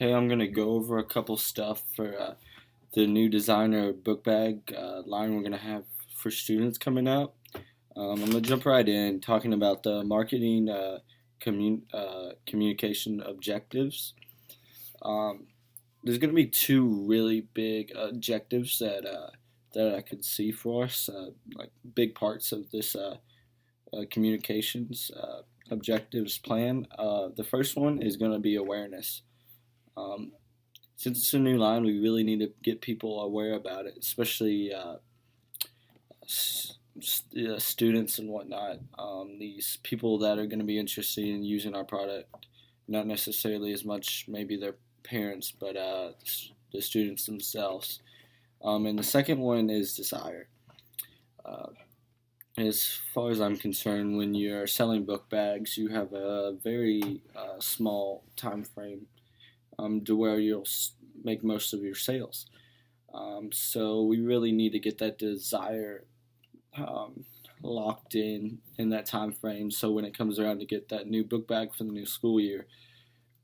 Hey, I'm gonna go over a couple stuff for the new designer book bag line we're gonna have for students coming out. I'm gonna jump right in talking about the marketing communication objectives. Um, there's gonna be two really big objectives that I could see for us, like big parts of this communications objectives plan. The first one is gonna be awareness. Um, since it's a new line, we really need to get people aware about it, especially students and whatnot. These people that are going to be interested in using our product, not necessarily as much maybe their parents, but the students themselves. And the second one is desire. Uh, as far as I'm concerned, when you're selling book bags, you have a very small time frame to where you'll make most of your sales. So we really need to get that desire um, locked in that time frame. So when it comes around to get that new book bag for the new school year,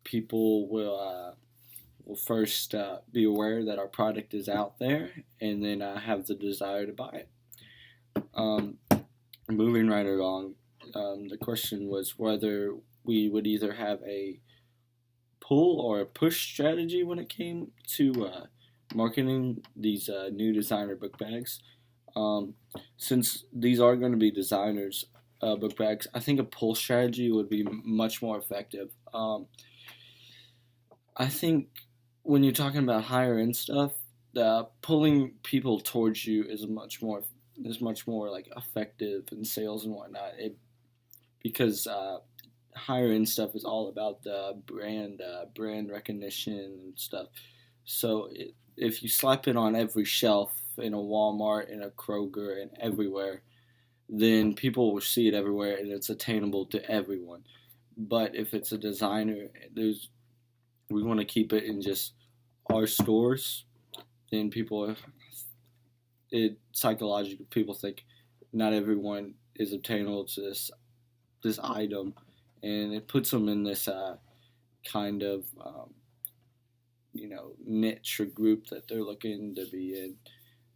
people will first be aware that our product is out there, and then have the desire to buy it. Um, moving right along, the question was whether we would either have a pull or a push strategy when it came to marketing these new designer book bags. Um, since these are going to be designers book bags, I think a pull strategy would be much more effective. I think when you're talking about higher end stuff, pulling people towards you is much more like effective in sales and whatnot. Because higher end stuff is all about the brand recognition and stuff. So if you slap it on every shelf in a Walmart, in a Kroger, and everywhere, then people will see it everywhere and it's attainable to everyone. But if it's a designer, there's we want to keep it in just our stores. Then people, it psychologically people think not everyone is obtainable to this item, and it puts them in this kind of niche or group that they're looking to be in,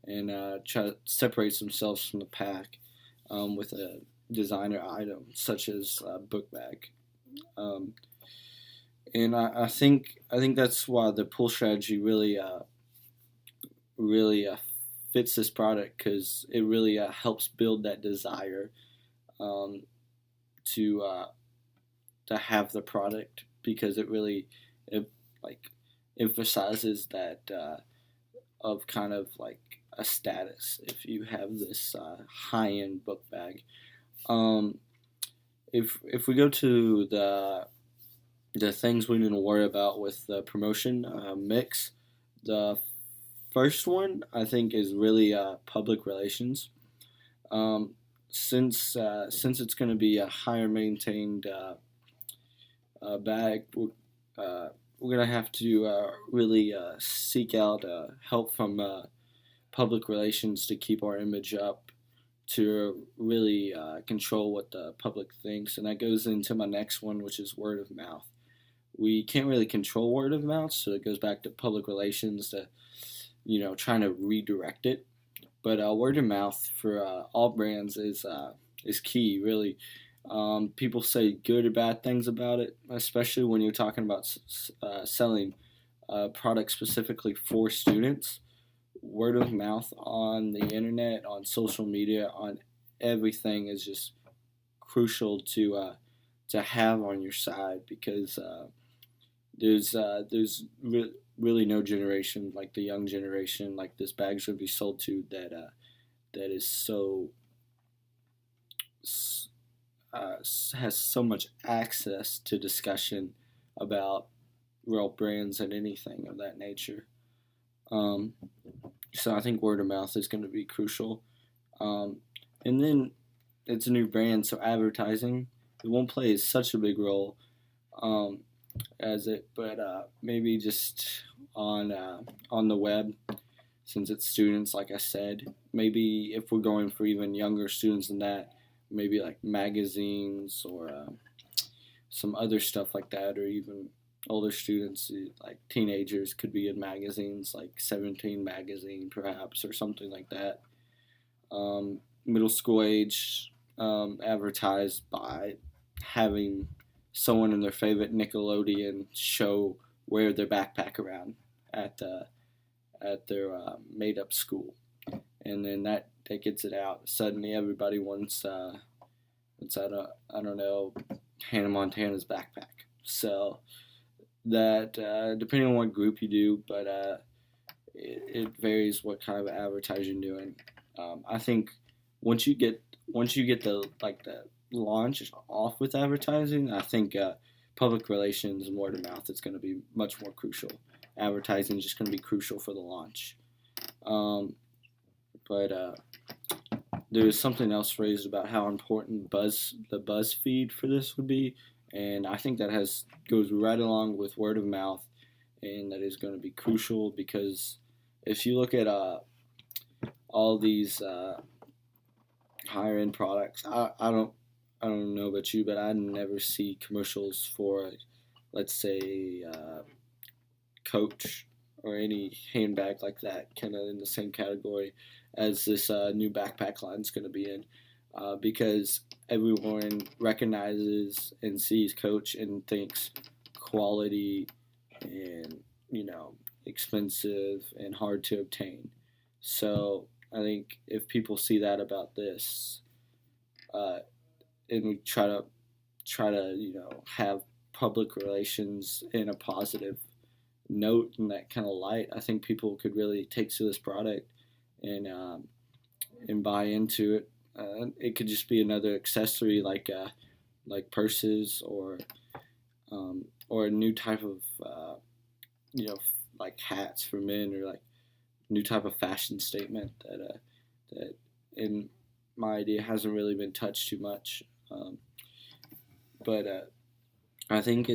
and try to separate themselves from the pack with a designer item such as a book bag. Um, and I think that's why the pull strategy really fits this product because it really helps build that desire um, to to have the product because it like emphasizes that of kind of like a status if you have this high end book bag. Um, if we go to the things we need to worry about with the promotion mix, the first one I think is really public relations. Um, since it's going to be a higher maintained bag, we're gonna have to really seek out help from public relations to keep our image up, to really control what the public thinks, and that goes into my next one, which is word of mouth. We can't really control word of mouth, so it goes back to public relations to trying to redirect it. But word of mouth for all brands is key, really. People say good or bad things about it, especially when you're talking about selling products specifically for students. Word of mouth on the internet, on social media, on everything is just crucial to have on your side because there's really no generation like the young generation like this bag's gonna be sold to that is so uh, has so much access to discussion about real brands and anything of that nature. Um, so I think word of mouth is going to be crucial. Um, and then it's a new brand, so advertising it won't play such a big role um, as it, but maybe just on the web since it's students, like I said. Maybe if we're going for even younger students than that, maybe like magazines or some other stuff like that, or even older students, like teenagers, could be in magazines like 17 magazine perhaps or something like that. Middle school age, advertised by having someone in their favorite Nickelodeon show wear their backpack around at their made up school, and then that gets it out. Suddenly, everybody wants I don't know, Hannah Montana's backpack. So that depending on what group you do, but it varies what kind of advertising you're doing. I think once you get the launch off with advertising, I think public relations and word of mouth is going to be much more crucial. Advertising is just going to be crucial for the launch. Um, but there was something else raised about how important the buzz feed for this would be, and I think that has goes right along with word of mouth, and that is going to be crucial because if you look at all these higher end products, I don't know about you, but I never see commercials for, let's say, Coach or any handbag like that, kind of in the same category as this new backpack line is going to be in, because everyone recognizes and sees Coach and thinks quality and expensive and hard to obtain. So I think if people see that about this, uh, and we try to have public relations in a positive note and that kind of light, I think people could really take to this product and buy into it. It could just be another accessory like purses or a new type of you know like hats for men, or like new type of fashion statement that in my idea hasn't really been touched too much. But I think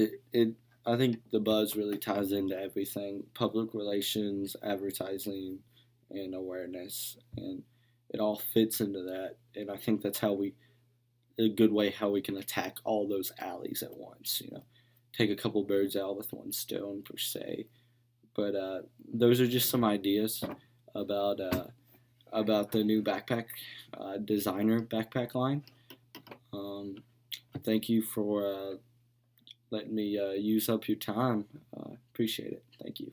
I think the buzz really ties into everything: public relations, advertising, and awareness, and it all fits into that. And I think that's a good way how we can attack all those alleys at once. Take a couple birds out with one stone per se. But those are just some ideas about the new backpack designer backpack line. Um, Thank you for letting me use up your time. Appreciate it. Thank you.